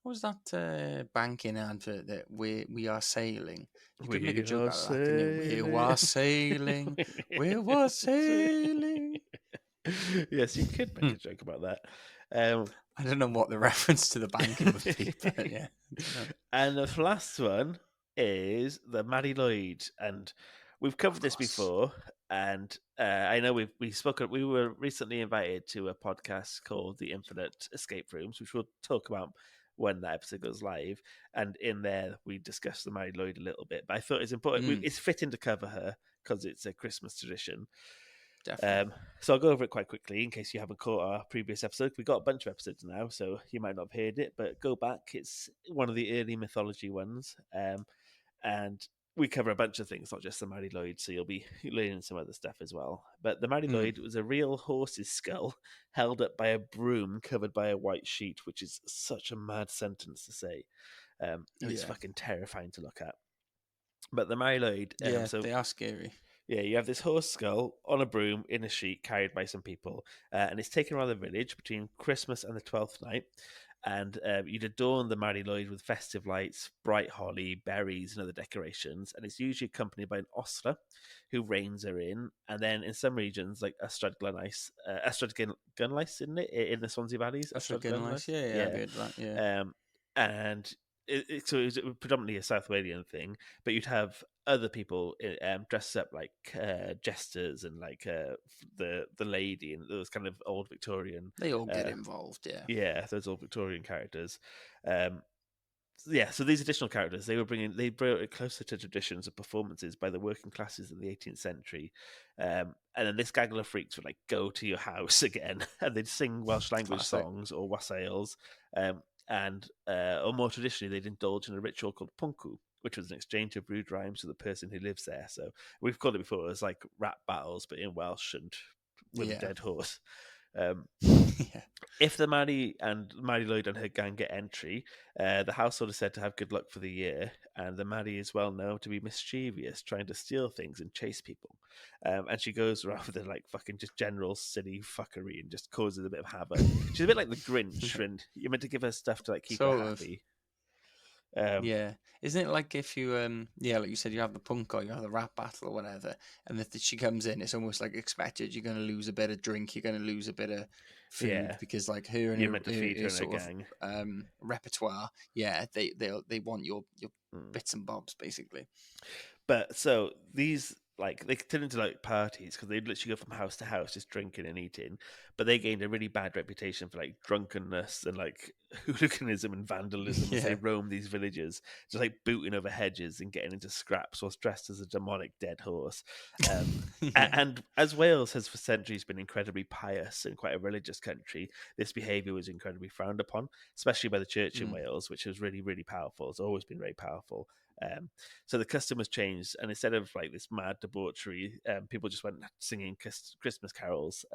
What was that banking advert that we are sailing? You could We make a joke are out of that, couldn't you? We sailing. were sailing. We were sailing. Yes, you could make a joke about that. I don't know what the reference to the banking would be, but yeah. And the last one is the Maddie Lloyd, and we've covered this course. before. And I know we spoke. We were recently invited to a podcast called The Infinite Escape Rooms, which we'll talk about when that episode goes live. And in there, we discussed the Maddie Lloyd a little bit. But I thought it's important. It's fitting to cover her because it's a Christmas tradition. Definitely. So I'll go over it quite quickly in case you haven't caught our previous episode. We've got a bunch of episodes now, so you might not have heard it, but go back. It's one of the early mythology ones. And we cover a bunch of things, not just the Mary Lloyd, so you'll be learning some other stuff as well. But the Mary Lloyd was a real horse's skull held up by a broom covered by a white sheet, which is such a mad sentence to say. It's fucking terrifying to look at. But the Mary Lloyd... they are scary. Yeah, you have this horse skull on a broom in a sheet carried by some people, and it's taken around the village between Christmas and the 12th night. And you'd adorn the Mary Lloyd with festive lights, bright holly, berries, and other decorations. And it's usually accompanied by an ostler who reins her in. And then in some regions, like Ystrad Gunlice, isn't it? In the Swansea Valleys? Ystrad Gunlice, yeah. I've heard that, yeah. And so it was predominantly a South Walian thing, but you'd have other people dressed up like jesters and like the lady and those kind of old Victorian. They all get involved, yeah. Yeah, those old Victorian characters. So these additional characters, they brought it closer to traditions of performances by the working classes in the 18th century. And then this gaggle of freaks would like go to your house again, and they'd sing Welsh language songs or wassails. Or more traditionally, they'd indulge in a ritual called punku, which was an exchange of rude rhymes with the person who lives there. So we've called it before as like rap battles, but in Welsh and with a dead horse. If the Mary Lloyd and her gang get entry, the household is said to have good luck for the year, and the Mary is well known to be mischievous, trying to steal things and chase people. And she goes around with like fucking just general silly fuckery and just causes a bit of havoc. She's a bit like the Grinch, and you're meant to give her stuff to like keep her happy. Isn't it like if you like you said, you have the punk or you have the rap battle or whatever, and if she comes in, it's almost like expected you're going to lose a bit of drink, you're going to lose a bit of food because like her and her sort of repertoire, they want your bits and bobs basically. But so these like they turn into like parties because they'd literally go from house to house just drinking and eating, but they gained a really bad reputation for like drunkenness and like hooliganism and vandalism as they roam these villages, just like booting over hedges and getting into scraps whilst dressed as a demonic dead horse. And as Wales has for centuries been incredibly pious and quite a religious country, this behaviour was incredibly frowned upon, especially by the church in Wales, which was really, really powerful. It's always been very powerful. So the custom was changed, and instead of like this mad debauchery, people just went singing Christmas carols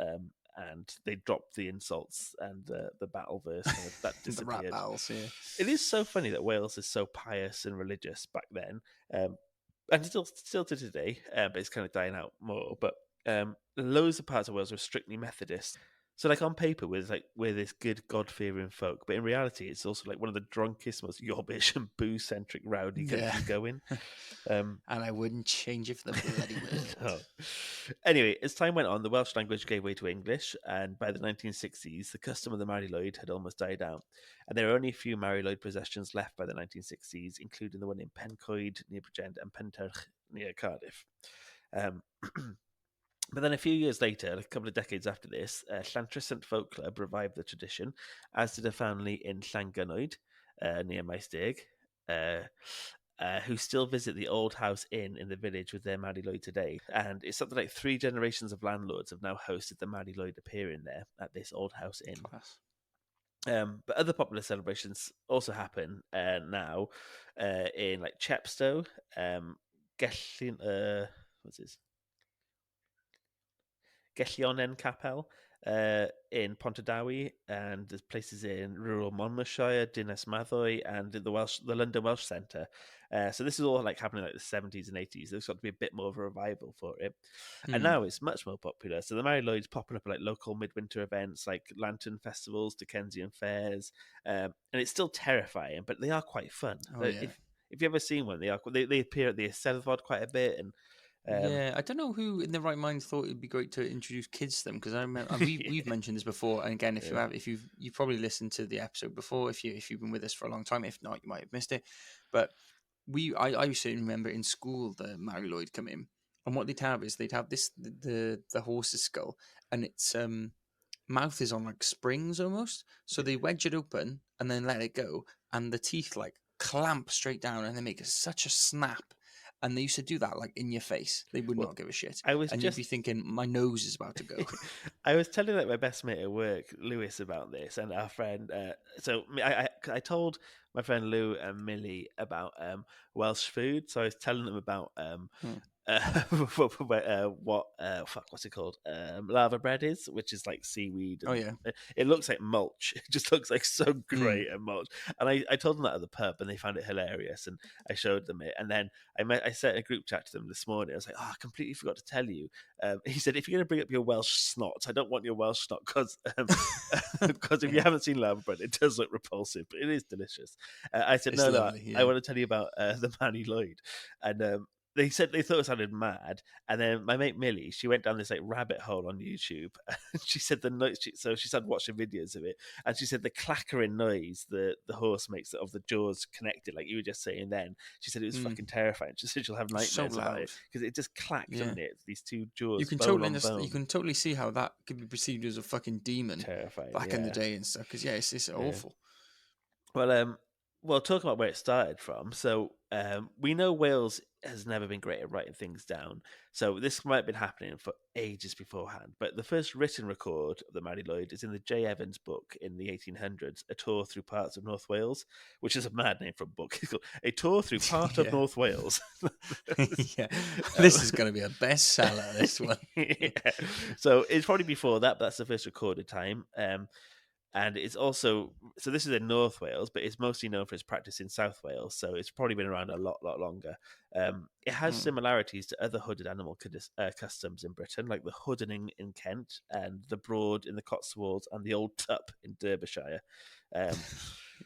and they dropped the insults and the battle verse, and that The rap disappeared. battles, yeah. It is so funny that Wales is so pious and religious back then, and still to today, but it's kind of dying out more. But loads of parts of Wales are strictly Methodist. So, like on paper, we're this good God-fearing folk, but in reality, it's also like one of the drunkest, most yobbish and booze-centric rowdy countries going. And I wouldn't change it for the bloody world. No. Anyway, as time went on, the Welsh language gave way to English, and by the 1960s, the custom of the Mari Lwyd had almost died out. And there are only a few Mari Lwyd possessions left by the 1960s, including the one in Pencoed, near Bridgend, and Penturch, near Cardiff. But then a few years later, a couple of decades after this, Llantrysant Folk Club revived the tradition, as did a family in Llangynoed, near Maesteg, who still visit the old house inn in the village with their Mari Lwyd today. And it's something like 3 generations of landlords have now hosted the Mari Lwyd appearing there at this old house inn. Class. But other popular celebrations also happen now in like Chepstow, what's his? Gellionen Capel in Pontardawy, and there's places in rural Monmouthshire, Dinas Maddwy, and the London Welsh Centre. So this is all like happening like the 70s and 80s. There's got to be a bit more of a revival for it. And now it's much more popular. So the Mari Lwyd's popping up at like local midwinter events like lantern festivals, Dickensian fairs, and it's still terrifying, but they are quite fun. If you've ever seen one, they appear at the Eisteddfod quite a bit, and yeah, I don't know who in their right mind thought it'd be great to introduce kids to them, because I remember we've mentioned this before, and again, if you've probably listened to the episode before, if you've been with us for a long time, if not, you might have missed it. But I used to remember in school the Mari Lwyd come in, and what they'd have is the horse's skull, and its mouth is on like springs almost, so they wedge it open and then let it go, and the teeth like clamp straight down, and they make such a snap. And they used to do that like in your face. They would not give a shit. You'd be thinking, my nose is about to go. I was telling like my best mate at work, Lewis, about this, and our friend. I told my friend Lou and Millie about Welsh food. So I was telling them about what's it called? Lava bread is, which is like seaweed. And it looks like mulch. It just looks like so great and mulch. And I told them that at the pub, and they found it hilarious. And I showed them it, and then I sent a group chat to them this morning. I was like, I completely forgot to tell you. He said, if you're going to bring up your Welsh snot, I don't want your Welsh snot because if you haven't seen lava bread, it does look repulsive, but it is delicious. I said, no, I want to tell you about the Mari Lwyd, and they said they thought it sounded mad, and then my mate Millie, she went down this like rabbit hole on YouTube. And she said so she started watching videos of it, and she said the clackering noise the horse makes of the jaws connected, like you were just saying. Then she said it was fucking terrifying. She said she'll have nightmares about it because it just clacks, doesn't it? These two jaws. You can totally see how that could be perceived as a fucking demon, terrifying back in the day and stuff. Because it's awful. Well, talking about where it started from, so we know Wales has never been great at writing things down. So this might have been happening for ages beforehand. But the first written record of the Mari Lwyd is in the J. Evans book in the 1800s, A Tour Through Parts of North Wales, which is a mad name for a book. It's called A Tour Through Part of North Wales. This is going to be a bestseller, this one. So it's probably before that, but that's the first recorded time. And it's also, so this is in North Wales, but it's mostly known for its practice in South Wales. So it's probably been around a lot longer. It has similarities to other hooded animal customs in Britain, like the hoodening in Kent, and the broad in the Cotswolds, and the old tup in Derbyshire.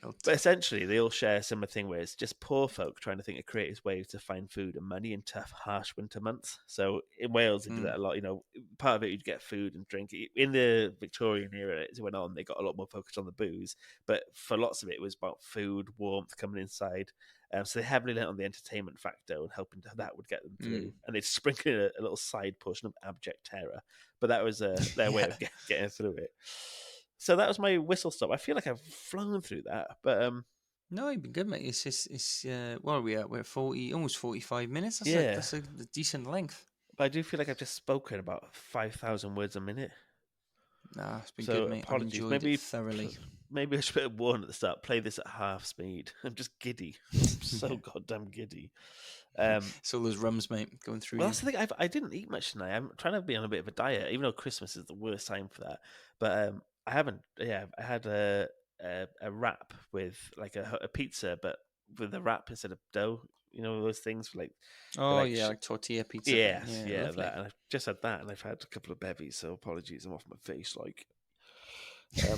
But essentially, they all share a similar thing where it's just poor folk trying to think of creative ways to find food and money in tough, harsh winter months. So in Wales, they do that a lot. Part of it, you'd get food and drink. In the Victorian era, as it went on, they got a lot more focused on the booze. But for lots of it, it was about food, warmth, coming inside. So they heavily leant on the entertainment factor, and hoping that would get them through. And they'd sprinkle in a little side portion of abject terror. But that was their way of getting through it. So that was my whistle stop. I feel like I've flown through that, but no, you've been good, mate. It's what are we at? We're at 40, almost 45 minutes. That's a decent length. But I do feel like I've just spoken about 5,000 words a minute. Nah, it's been So good, mate. I've apologies. enjoyed Maybe it thoroughly. Maybe I should put a warning at the start. Play this at half speed. I'm just giddy. I'm so goddamn giddy. It's all those rums, mate, going through Well, you. that's the thing. I didn't eat much tonight. I'm trying to be on a bit of a diet, even though Christmas is the worst time for that. But I haven't. Yeah, I had a wrap with like a pizza, but with a wrap instead of dough. You know those things like. Oh, like yeah, like tortilla pizza. Yes, Yeah, lovely. that. And I've just had that, and I've had a couple of bevies. So apologies, I'm off my face. Like, Yeah.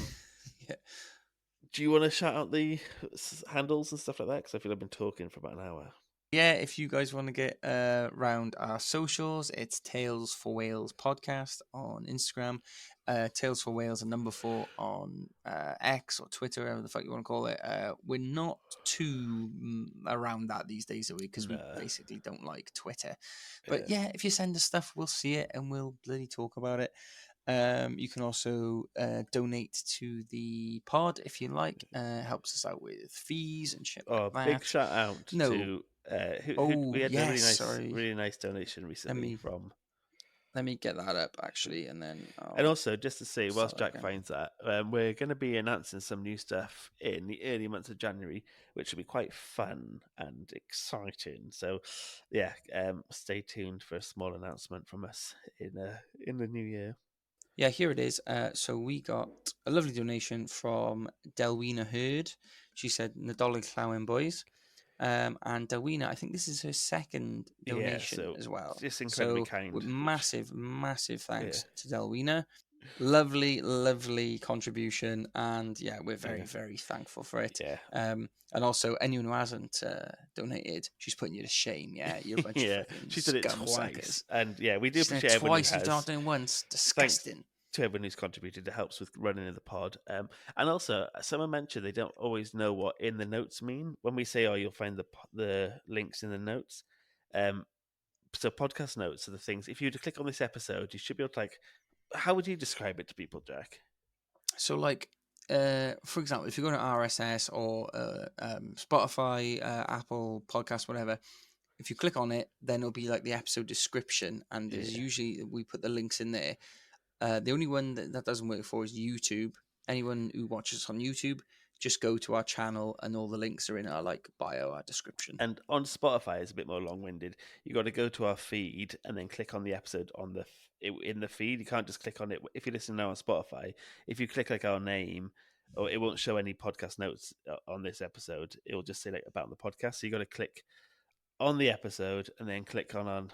do you want to shout out the handles and stuff like that? Because I feel I've been talking for about an hour. Yeah, if you guys want to get around our socials, it's Tales for Wales podcast on Instagram, Tales for Wales and number 4 on X or Twitter, whatever the fuck you want to call it. We're not too around that these days, are we? Because we basically don't like Twitter. But yeah, if you send us stuff, we'll see it and we'll bloody talk about it. You can also donate to the pod if you like. Helps us out with fees and shit like that. Big shout out to we had a really nice donation recently from. Let me get that up actually, and then. And also, just to say, whilst Jack finds that, we're going to be announcing some new stuff in the early months of January, which will be quite fun and exciting. So, yeah, stay tuned for a small announcement from us in the new year. Yeah, here it is. So we got a lovely donation from Delwina Hurd. She said, Nadolig Llawen, boys. And Delwina, I think this is her second donation as well. Just incredibly kind. Massive thanks to Delwina. Lovely, lovely contribution. And yeah, we're very, very thankful for it. Yeah. And also, anyone who hasn't donated, she's putting you to shame. Yeah, you're a bunch of she's done it twice. Suckers. And yeah, we do appreciate everyone who has. Twice, you've not done once. Disgusting. Thanks to everyone who's contributed. It helps with running of the pod. And also, someone mentioned they don't always know what in the notes mean. When we say, you'll find the links in the notes. So podcast notes are the things. If you were to click on this episode, you should be able to how would you describe it to people, Jack? So for example, if you go to RSS or Spotify, Apple Podcasts, whatever, if you click on it, then it'll be like the episode description, and there's usually we put the links in there. The only one that doesn't work for is YouTube. Anyone who watches on YouTube, just go to our channel and all the links are in our bio, our description. And on Spotify, it's a bit more long-winded. You got to go to our feed and then click on the episode in the feed. You can't just click on it. If you listen now on Spotify, if you click our name, or it won't show any podcast notes on this episode. It will just say about the podcast. So you got to click on the episode and then click on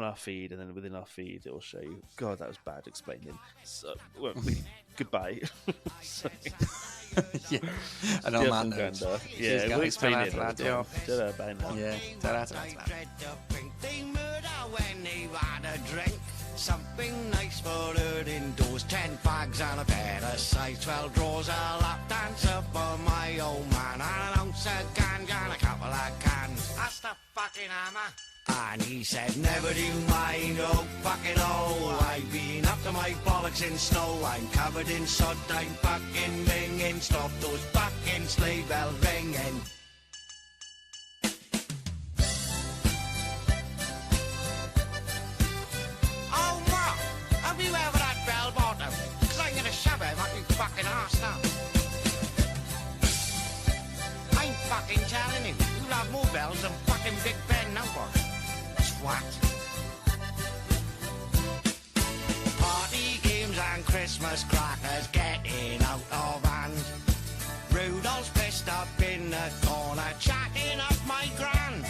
our feed, and then within our feed it will show you. God, that was bad explaining. So goodbye. Yeah, and on that note, we'll explain it. Bye now. Yeah, They murder when they've had a drink. Something nice for her indoors. 10 fags and a pair of size 12 drawers. A lap dancer for my old man. And an ounce of ganja and a couple of cans. That's the fucking hammer. And he said, never do mind, oh fucking oh. I've been up to my bollocks in snow. I'm covered in sod, I'm fucking minging. Stop those fucking sleigh bells ringing. Oh, Ma, have you ever had bell bottom? Cause I'm gonna shove him up your fucking arse now. I'm fucking telling you, you'll have more bells than fucking Big Ben now, boy. What? Party games and Christmas crackers getting out of hand. Rudolph's pissed up in the corner, chatting up my gran.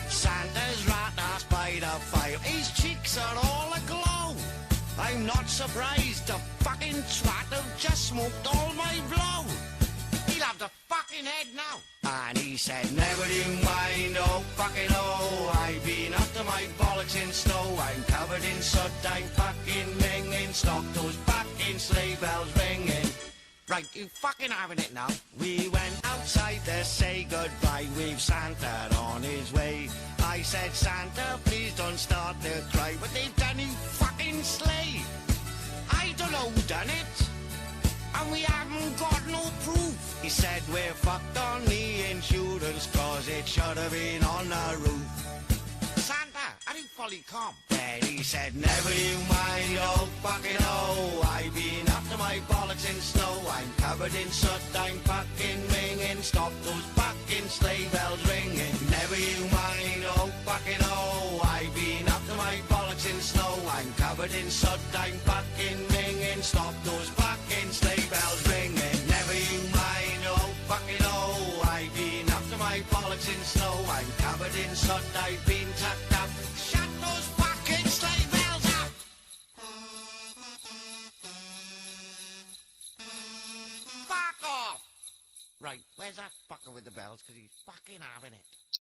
Santa's rat ass by the fire, his cheeks are all aglow. I'm not surprised, the fucking twat have just smoked all my blow. He'll have the fucking head now. And he said, never do mind, oh fucking oh. I've been up to my bollocks in snow. I'm covered in soot, I'm fucking minging. Stop those fucking sleigh bells ringing. Right, you fucking having it now. We went outside to say goodbye with Santa on his way. I said, Santa, please don't start to cry. But they've done you fucking sleigh. I don't know who done it. And we haven't got no proof. He said we're fucked on the insurance, cause it should have been on the roof. Santa, are you folly come. Then he said, never you mind, oh, fucking oh, I've been up to my bollocks in snow. I'm covered in soot, I'm fucking minging. Stop those fucking sleigh bells ringing. Never you mind, oh, fucking oh, I've been up to my bollocks in snow. I'm covered in soot, I'm fucking minging. Stop those fucking sleigh bells ringing. Never you mind, oh, fucking oh, I've been up to my bollocks in snow. I'm covered in soot, I've been tucked up. Shut those fucking sleigh bells up! Fuck off! Right, where's that fucker with the bells? Because he's fucking having it.